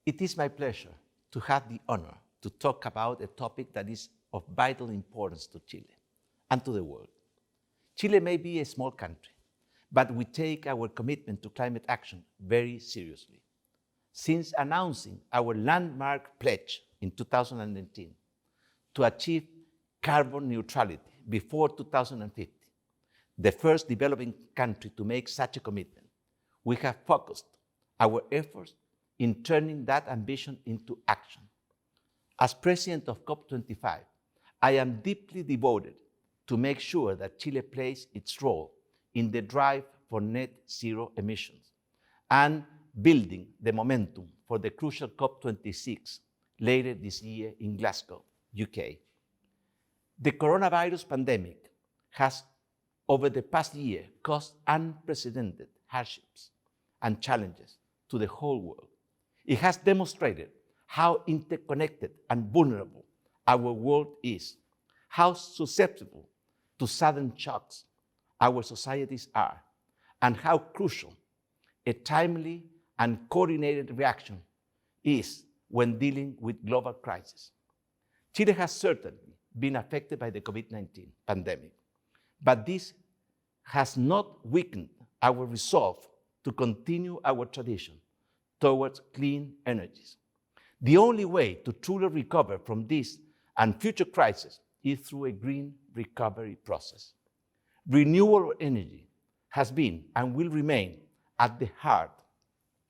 It is my pleasure to have the honor to talk about a topic that is of vital importance to Chile and to the world. Chile may be a small country, but we take our commitment to climate action very seriously. Since announcing our landmark pledge in 2019 to achieve carbon neutrality before 2050, the first developing country to make such a commitment, we have focused our efforts in turning that ambition into action. As President of COP25, I am deeply devoted to make sure that Chile plays its role in the drive for net zero emissions and building the momentum for the crucial COP26 later this year in Glasgow, UK. The coronavirus pandemic has, over the past year, caused unprecedented hardships and challenges to the whole world. It has demonstrated how interconnected and vulnerable our world is, how susceptible to sudden shocks our societies are, and how crucial a timely and coordinated reaction is when dealing with global crises. Chile has certainly been affected by the COVID-19 pandemic, but this has not weakened our resolve to continue our tradition towards clean energies. The only way to truly recover from this and future crises is through a green recovery process. Renewable energy has been and will remain at the heart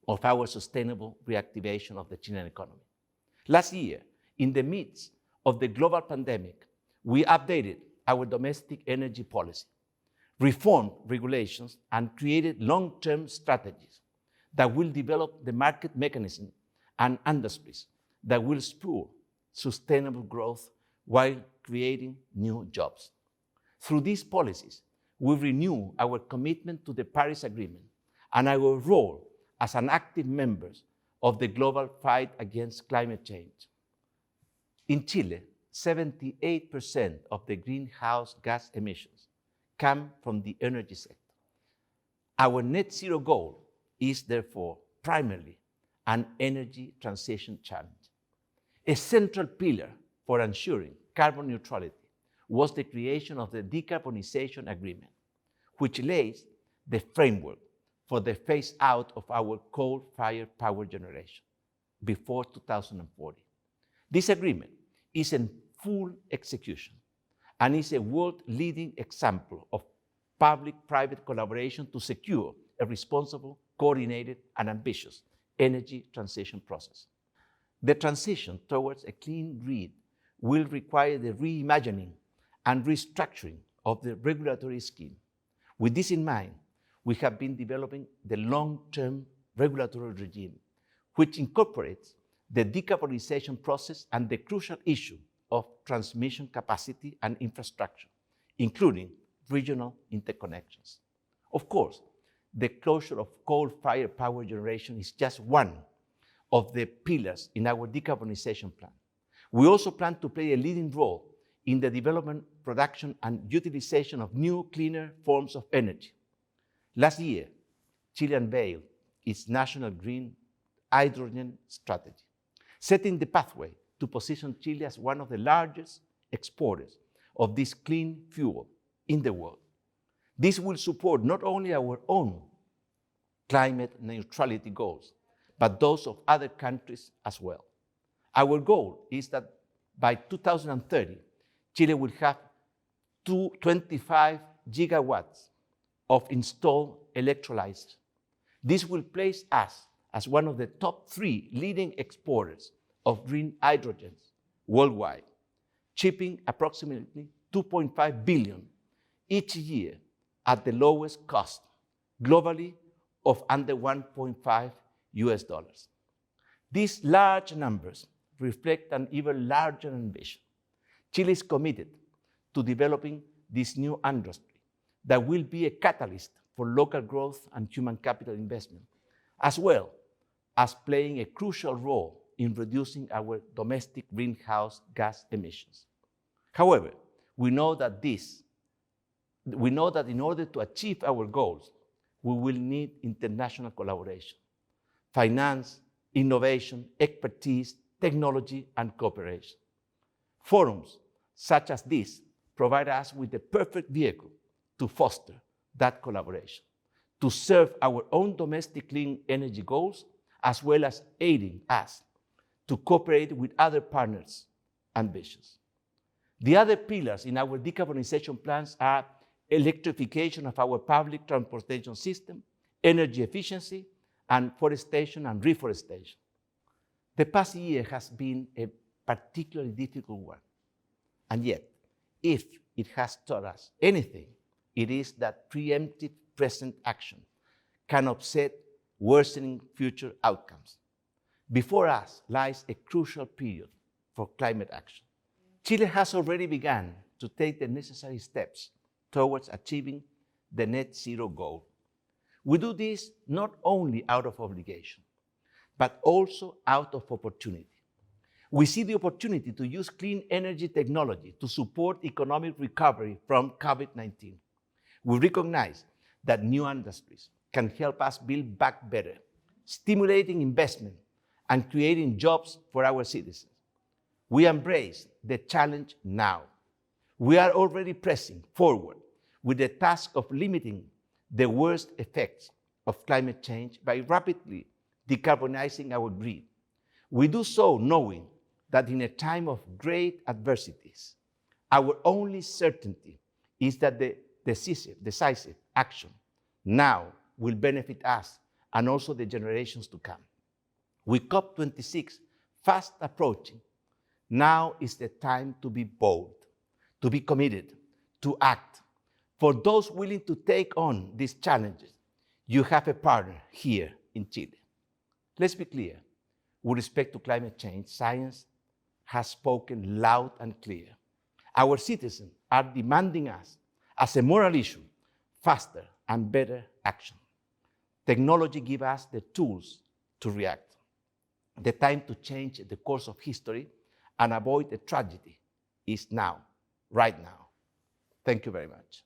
of our sustainable reactivation of the Chilean economy. Last year, in the midst of the global pandemic, we updated our domestic energy policy, reformed regulations, and created long-term strategies that will develop the market mechanism and industries that will spur sustainable growth while creating new jobs. Through these policies, we renew our commitment to the Paris Agreement and our role as an active member of the global fight against climate change. In Chile, 78% of the greenhouse gas emissions come from the energy sector. Our net zero goal is therefore primarily an energy transition challenge. A central pillar for ensuring carbon neutrality was the creation of the Decarbonization Agreement, which lays the framework for the phase out of our coal-fired power generation before 2040. This agreement is in full execution and is a world-leading example of public-private collaboration to secure a responsible, coordinated, and ambitious energy transition process. The transition towards a clean grid will require the reimagining and restructuring of the regulatory scheme. With this in mind, we have been developing the long-term regulatory regime, which incorporates the decarbonization process and the crucial issue of transmission capacity and infrastructure, including regional interconnections. Of course, the closure of coal-fired power generation is just one of the pillars in our decarbonization plan. We also plan to play a leading role in the development, production, and utilization of new, cleaner forms of energy. Last year, Chile unveiled its national green hydrogen strategy, setting the pathway to position Chile as one of the largest exporters of this clean fuel in the world. This will support not only our own climate neutrality goals, but those of other countries as well. Our goal is that by 2030, Chile will have 25 gigawatts of installed electrolyzers. This will place us as one of the top 3 leading exporters of green hydrogens worldwide, shipping approximately 2.5 billion each year at the lowest cost globally of under $1.5 US. These large numbers reflect an even larger ambition. Chile is committed to developing this new industry that will be a catalyst for local growth and human capital investment, as well as playing a crucial role in reducing our domestic greenhouse gas emissions. However, we know that in order to achieve our goals, we will need international collaboration, finance, innovation, expertise, technology, and cooperation. Forums such as this provide us with the perfect vehicle to foster that collaboration, to serve our own domestic clean energy goals, as well as aiding us to cooperate with other partners' ambitions. The other pillars in our decarbonization plans are electrification of our public transportation system, energy efficiency, and forestation and reforestation. The past year has been a particularly difficult one, and yet, if it has taught us anything, it is that preemptive present action can offset worsening future outcomes. Before us lies a crucial period for climate action. Chile has already begun to take the necessary steps towards achieving the net zero goal. We do this not only out of obligation, but also out of opportunity. We see the opportunity to use clean energy technology to support economic recovery from COVID-19. We recognize that new industries can help us build back better, stimulating investment and creating jobs for our citizens. We embrace the challenge now. We are already pressing forward with the task of limiting the worst effects of climate change by rapidly decarbonizing our grid. We do so knowing that in a time of great adversities, our only certainty is that the decisive action now will benefit us and also the generations to come. With COP26 fast approaching, now is the time to be bold, to be committed, to act. For those willing to take on these challenges, you have a partner here in Chile. Let's be clear, with respect to climate change, science has spoken loud and clear. Our citizens are demanding us, as a moral issue, faster and better action. Technology gives us the tools to react. The time to change the course of history and avoid a tragedy is now, right now. Thank you very much.